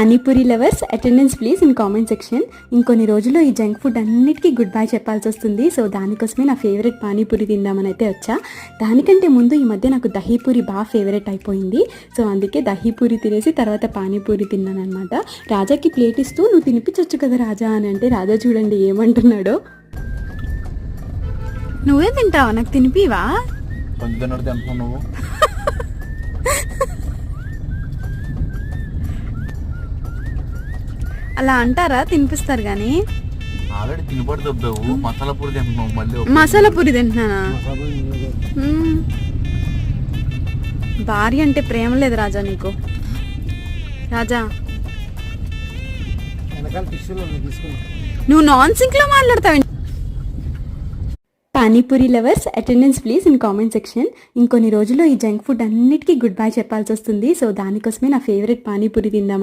Panipuri lovers attendance please in comment section. ఇంకొన్ని రోజుల్లో ఈ జంక్ ఫుడ్ అన్నిటికీ గుడ్ బై చెప్పాల్సి వస్తుంది. సో దానికోసమే నా ఫేవరెట్ పానీపూరి తిందామని అయితే వచ్చా. దానికంటే ముందు ఈ మధ్య నాకు దహీపూరి బాగా ఫేవరెట్ అయిపోయింది. సో అందుకే దహీపూరి తినేసి తర్వాత పానీపూరి తిన్నాను అనమాట. రాజాకి ప్లేట్ ఇస్తూ నువ్వు తినిపించవచ్చు కదా రాజా అని అంటే రాజా చూడండి ఏమంటున్నాడో. నువ్వే తింటావా, నాకు తినిపివా? నువ్వు అలా అంటారా? తినిపిస్తారు కానీ ఆల్రెడీ తినబడి దబ్బావు. మసాలా పూరి తింటున్నావు మళ్ళీ. మసాలా పూరి తింటున్నానా? భార్య అంటే ప్రేమ లేదు రాజా నీకు. రాజా నువ్వు నాన్ సింక్ లో మాట్లాడతావు. Panipuri lovers attendance please in comment section. ఇంకొన్ని రోజుల్లో ఈ జంక్ ఫుడ్ అన్నిటికీ గుడ్ బై చెప్పాల్సి వస్తుంది. సో దానికోసమే నా ఫేవరెట్ పానీపూరి తిందాం